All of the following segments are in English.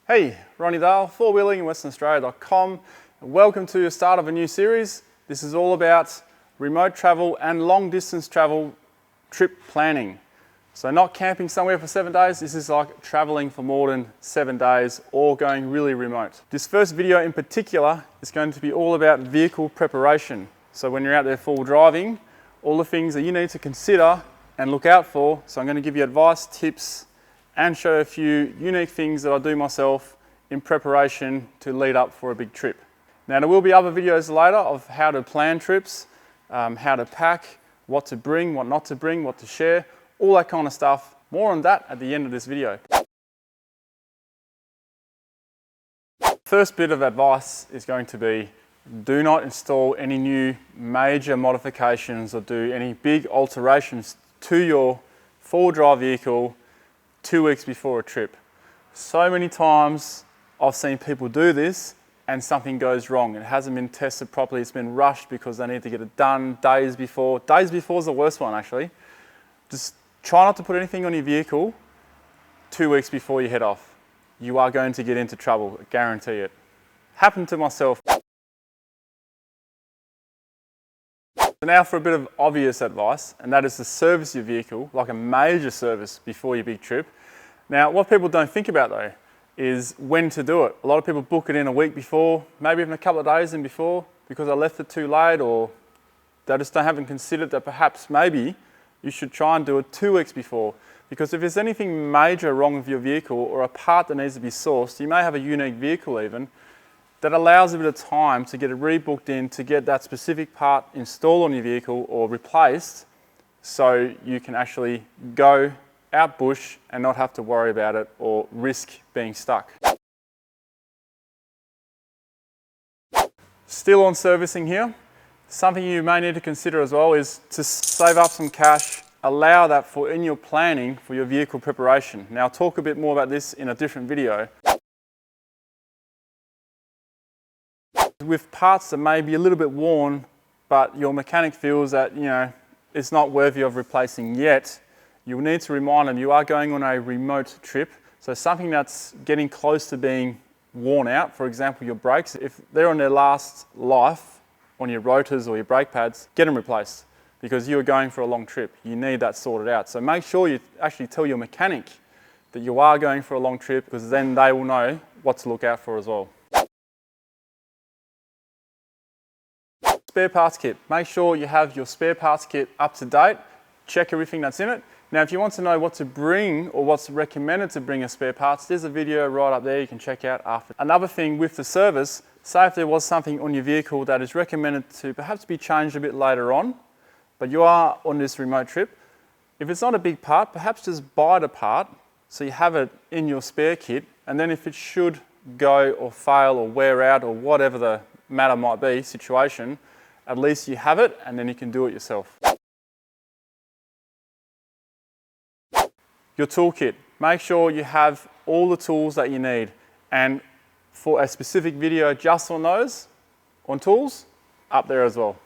Hey, Ronnie Dale, four-wheeling in westernaustralia.com. Welcome to the start of a new series. This is all about remote travel and long distance travel trip planning. So not camping somewhere for 7 days, this is like traveling for more than 7 days or going really remote. This first video in particular is going to be all about vehicle preparation. So when you're out there full driving, all the things that you need to consider and look out for. So I'm going to give you advice, tips, and show a few unique things that I do myself in preparation to lead up for a big trip. Now there will be other videos later of how to plan trips, how to pack, what to bring, what not to bring, what to share, all that kind of stuff. More on that at the end of this video. First bit of advice is going to be, do not install any new major modifications or do any big alterations to your four-wheel drive vehicle 2 weeks before a trip. So many times I've seen people do this and something goes wrong. It hasn't been tested properly, it's been rushed because they need to get it done days before. Days before is the worst one actually. Just try not to put anything on your vehicle 2 weeks before you head off. You are going to get into trouble, I guarantee it. Happened to myself. So now for a bit of obvious advice, and that is to service your vehicle, like a major service before your big trip. Now, what people don't think about though, is when to do it. A lot of people book it in a week before, maybe even a couple of days in before, because I left it too late, or they just haven't considered that perhaps maybe you should try and do it 2 weeks before. Because if there's anything major wrong with your vehicle, or a part that needs to be sourced, you may have a unique vehicle even, that allows a bit of time to get it rebooked in, to get that specific part installed on your vehicle or replaced, so you can actually go out bush and not have to worry about it or risk being stuck. Still on servicing here, something you may need to consider as well is to save up some cash, allow that for in your planning for your vehicle preparation. Now I'll talk a bit more about this in a different video. With parts that may be a little bit worn, but your mechanic feels that, it's not worthy of replacing yet, you'll need to remind them you are going on a remote trip. So something that's getting close to being worn out, for example, your brakes, if they're on their last life on your rotors or your brake pads, get them replaced because you are going for a long trip. You need that sorted out. So make sure you actually tell your mechanic that you are going for a long trip, because then they will know what to look out for as well. Spare parts kit. Make sure you have your spare parts kit up to date. Check everything that's in it. Now, if you want to know what to bring or what's recommended to bring as spare parts, there's a video right up there you can check out after. Another thing with the service, say if there was something on your vehicle that is recommended to perhaps be changed a bit later on, but you are on this remote trip, if it's not a big part, perhaps just buy the part so you have it in your spare kit, and then if it should go or fail or wear out or whatever the matter might be, situation, at least you have it and then you can do it yourself. Your toolkit. Make sure you have all the tools that you need, and for a specific video just on those, on tools, up there as well.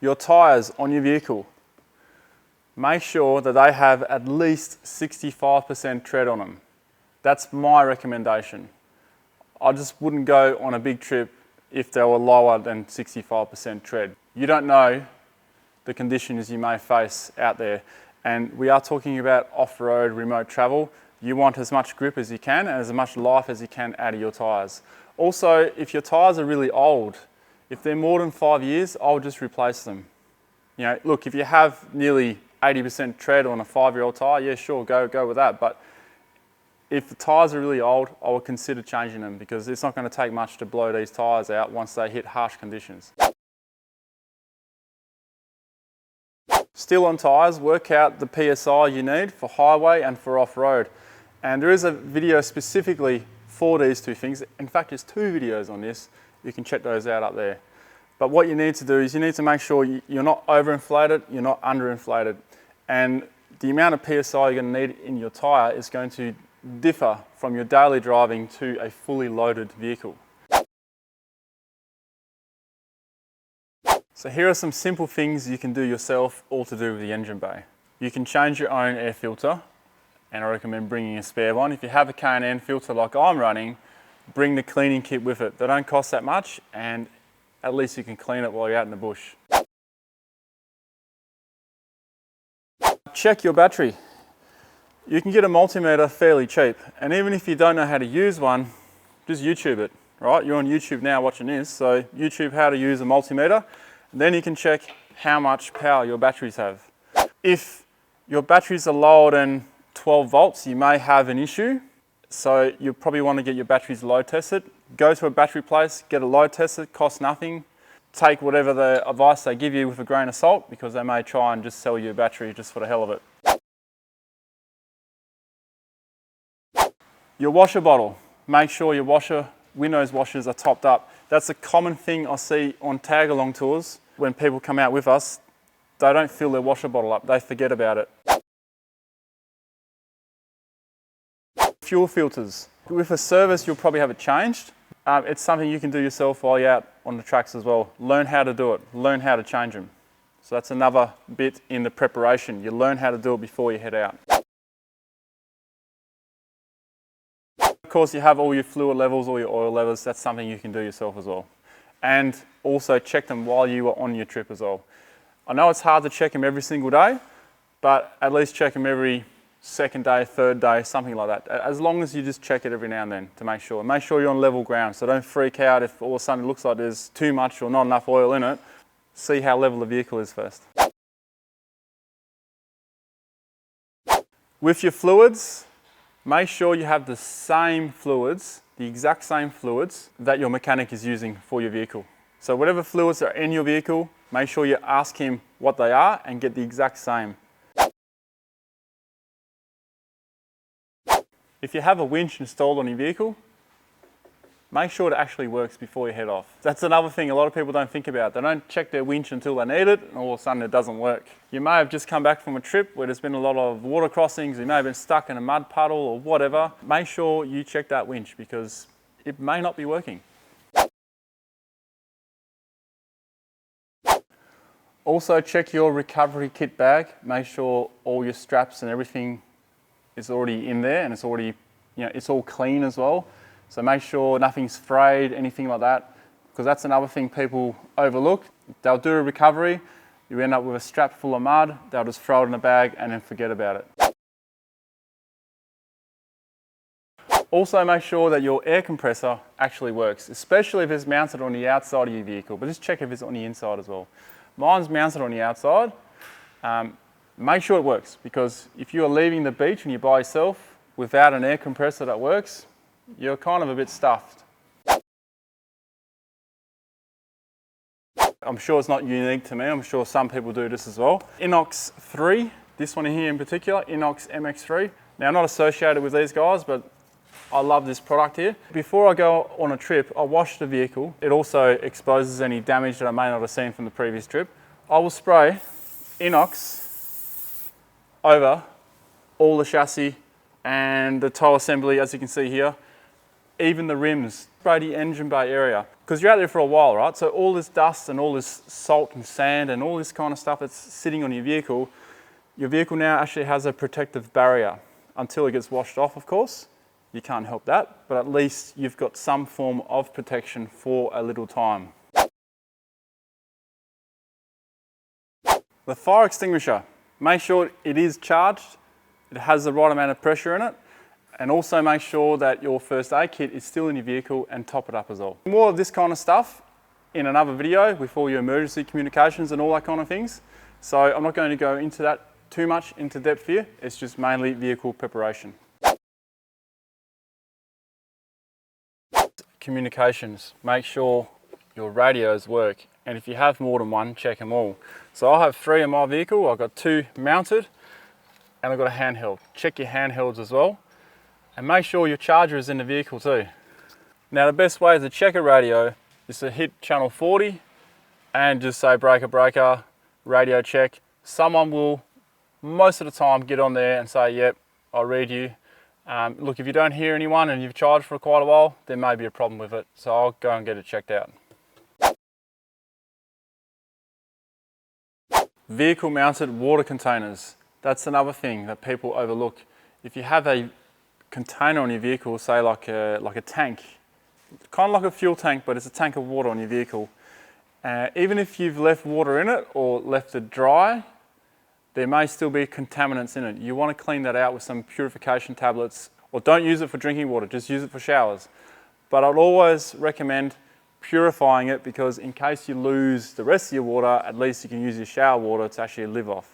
Your tyres on your vehicle. Make sure that they have at least 65% tread on them. That's my recommendation. I just wouldn't go on a big trip if they were lower than 65% tread. You don't know the conditions you may face out there, and we are talking about off-road remote travel. You want as much grip as you can and as much life as you can out of your tyres. Also, if your tyres are really old, if they're more than 5 years, I'll just replace them. Look, if you have nearly 80% tread on a 5-year-old tyre, yeah, sure, go with that. But if the tyres are really old, I would consider changing them, because it's not going to take much to blow these tyres out once they hit harsh conditions. Still on tyres, work out the PSI you need for highway and for off-road. And there is a video specifically for these two things. In fact, there's 2 videos on this. You can check those out up there. But what you need to do is you need to make sure you're not overinflated, you're not underinflated. And the amount of PSI you're going to need in your tyre is going to differ from your daily driving to a fully loaded vehicle. So here are some simple things you can do yourself, all to do with the engine bay. You can change your own air filter and I recommend bringing a spare one. If you have a K&N filter like I'm running, bring the cleaning kit with it. They don't cost that much, and at least you can clean it while you're out in the bush. Check your battery. You can get a multimeter fairly cheap, and even if you don't know how to use one, just YouTube it, right? You're on YouTube now watching this, so YouTube how to use a multimeter, and then you can check how much power your batteries have. If your batteries are lower than 12 volts, you may have an issue, so you probably want to get your batteries load tested. Go to a battery place, get a load tested, costs nothing. Take whatever the advice they give you with a grain of salt, because they may try and just sell you a battery just for the hell of it. Your washer bottle. Make sure your windows washers are topped up. That's a common thing I see on tag along tours. When people come out with us, they don't fill their washer bottle up, they forget about it. Fuel filters. With a service, you'll probably have it changed. It's something you can do yourself while you're out on the tracks as well. Learn how to do it, learn how to change them. So that's another bit in the preparation. You learn how to do it before you head out. Of course, you have all your fluid levels, all your oil levels. That's something you can do yourself as well. And also check them while you are on your trip as well. I know it's hard to check them every single day, but at least check them every second day, third day, something like that. As long as you just check it every now and then to make sure. Make sure you're on level ground, so don't freak out if all of a sudden it looks like there's too much or not enough oil in it. See how level the vehicle is first. With your fluids, make sure you have the same fluids, the exact same fluids that your mechanic is using for your vehicle. So whatever fluids are in your vehicle, make sure you ask him what they are and get the exact same. If you have a winch installed on your vehicle, make sure it actually works before you head off. That's another thing a lot of people don't think about. They don't check their winch until they need it, and all of a sudden it doesn't work. You may have just come back from a trip where there's been a lot of water crossings, you may have been stuck in a mud puddle or whatever. Make sure you check that winch because it may not be working. Also check your recovery kit bag. Make sure all your straps and everything is already in there, and it's already, it's all clean as well. So make sure nothing's frayed, anything like that, because that's another thing people overlook. They'll do a recovery, you end up with a strap full of mud, they'll just throw it in a bag and then forget about it. Also make sure that your air compressor actually works, especially if it's mounted on the outside of your vehicle, but just check if it's on the inside as well. Mine's mounted on the outside. Make sure it works, because if you are leaving the beach and you're by yourself without an air compressor that works, you're kind of a bit stuffed. I'm sure it's not unique to me, I'm sure some people do this as well. Inox 3, this one here in particular, Inox MX3. Now I'm not associated with these guys, but I love this product here. Before I go on a trip, I wash the vehicle. It also exposes any damage that I may not have seen from the previous trip. I will spray Inox over all the chassis and the toe assembly, as you can see here, even the rims, spray the engine bay area. Because you're out there for a while, right? So all this dust and all this salt and sand and all this kind of stuff that's sitting on your vehicle now actually has a protective barrier until it gets washed off, of course. You can't help that, but at least you've got some form of protection for a little time. The fire extinguisher. Make sure it is charged, it has the right amount of pressure in it, and also make sure that your first aid kit is still in your vehicle and top it up as well. More of this kind of stuff in another video with all your emergency communications and all that kind of things. So I'm not going to go into that too much into depth here, it's just mainly vehicle preparation. Communications, make sure your radios work, and if you have more than one, check them all. So I have 3 in my vehicle, I've got 2 mounted and I've got a handheld. Check your handhelds as well, and make sure your charger is in the vehicle too. Now the best way to check a radio is to hit channel 40 and just say breaker breaker, radio check. Someone will most of the time get on there and say, yep, I'll read you. Look, if you don't hear anyone and you've charged for quite a while, there may be a problem with it. So I'll go and get it checked out. Vehicle mounted water containers. That's another thing that people overlook. if you have a container on your vehicle, say like a tank, kind of like a fuel tank, but it's a tank of water on your vehicle. Even if you've left water in it or left it dry, there may still be contaminants in it. You want to clean that out with some purification tablets, or don't use it for drinking water, just use it for showers. But I'd always recommend purifying it, because in case you lose the rest of your water, at least you can use your shower water to actually live off.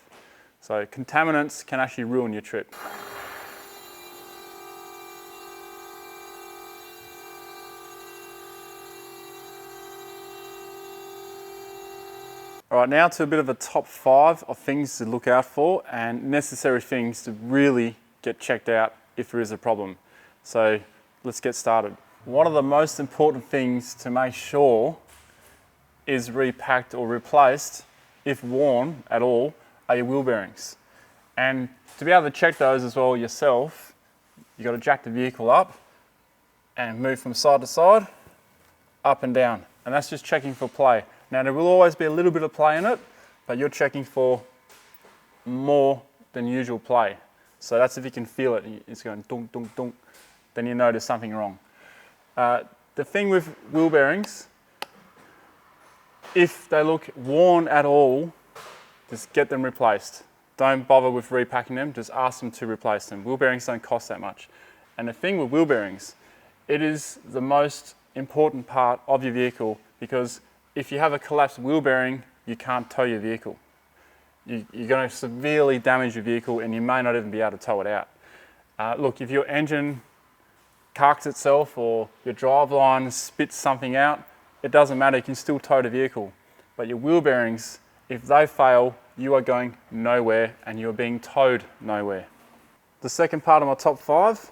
So contaminants can actually ruin your trip. All right, now to a bit of a top 5 of things to look out for and necessary things to really get checked out if there is a problem. So let's get started. One of the most important things to make sure is repacked or replaced, if worn at all, are your wheel bearings. And to be able to check those as well yourself, you've got to jack the vehicle up and move from side to side, up and down. And that's just checking for play. Now there will always be a little bit of play in it, but you're checking for more than usual play. So that's if you can feel it, it's going dunk, dunk, dunk, then you know there's something wrong. The thing with wheel bearings, if they look worn at all, just get them replaced. Don't bother with repacking them, just ask them to replace them. Wheel bearings don't cost that much. And the thing with wheel bearings, it is the most important part of your vehicle, because if you have a collapsed wheel bearing, you can't tow your vehicle. You're going to severely damage your vehicle, and you may not even be able to tow it out. Look, if your engine carks itself or your driveline spits something out, it doesn't matter, you can still tow the vehicle. But your wheel bearings, if they fail, you are going nowhere and you're being towed nowhere. The second part of my top 5,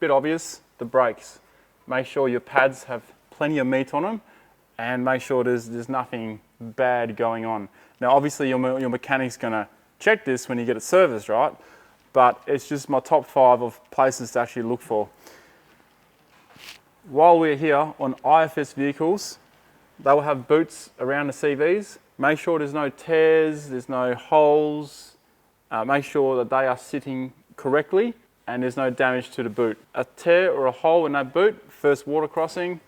bit obvious, the brakes. Make sure your pads have plenty of meat on them, and make sure there's nothing bad going on. Now obviously your mechanic's gonna check this when you get it serviced, right? But it's just my top 5 of places to actually look for. While we're here, on IFS vehicles, they will have boots around the CVs. Make sure there's no tears, there's no holes. Make sure that they are sitting correctly and there's no damage to the boot. A tear or a hole in that boot, first water crossing,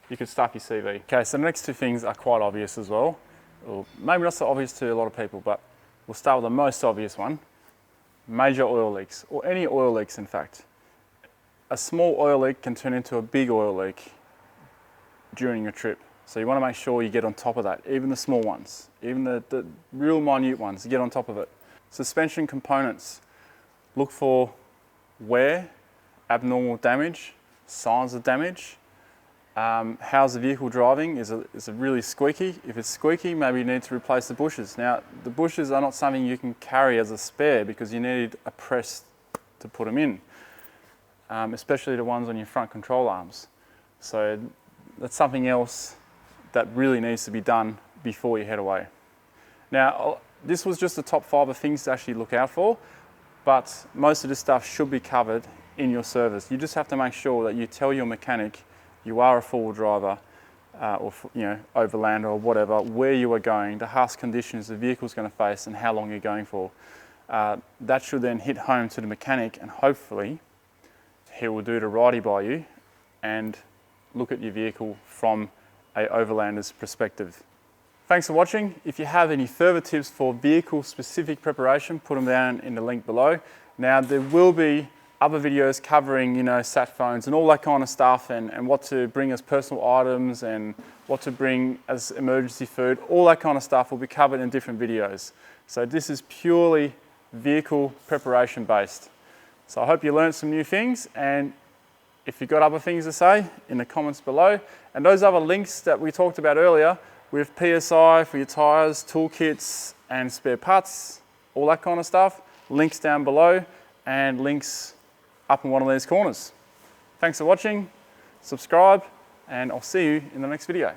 you could stuff your CV. Okay, so the next 2 things are quite obvious as well. Or maybe not so obvious to a lot of people, but we'll start with the most obvious one. Major oil leaks, or any oil leaks in fact. A small oil leak can turn into a big oil leak during your trip. So you want to make sure you get on top of that, even the small ones, even the real minute ones, get on top of it. Suspension components, look for wear, abnormal damage, signs of damage. How's the vehicle driving? Is it really squeaky? If it's squeaky, maybe you need to replace the bushes. Now, the bushes are not something you can carry as a spare, because you need a press to put them in, especially the ones on your front control arms. So that's something else that really needs to be done before you head away. Now, this was just the top 5 of things to actually look out for, but most of this stuff should be covered in your service. You just have to make sure that you tell your mechanic you are a four-wheel driver, or overland or whatever, where you are going, the harsh conditions the vehicle's going to face, and how long you're going for. That should then hit home to the mechanic, and hopefully he will do the righty by you and look at your vehicle from a overlander's perspective. Thanks for watching. If you have any further tips for vehicle-specific preparation, put them down in the link below. Now, there will be other videos covering, sat phones and all that kind of stuff, and what to bring as personal items and what to bring as emergency food. All that kind of stuff will be covered in different videos. So this is purely vehicle preparation based. So I hope you learned some new things, and if you've got other things to say, in the comments below. And those other links that we talked about earlier, with PSI for your tyres, toolkits and spare parts, all that kind of stuff, links down below and links up in one of these corners. Thanks for watching, subscribe, and I'll see you in the next video.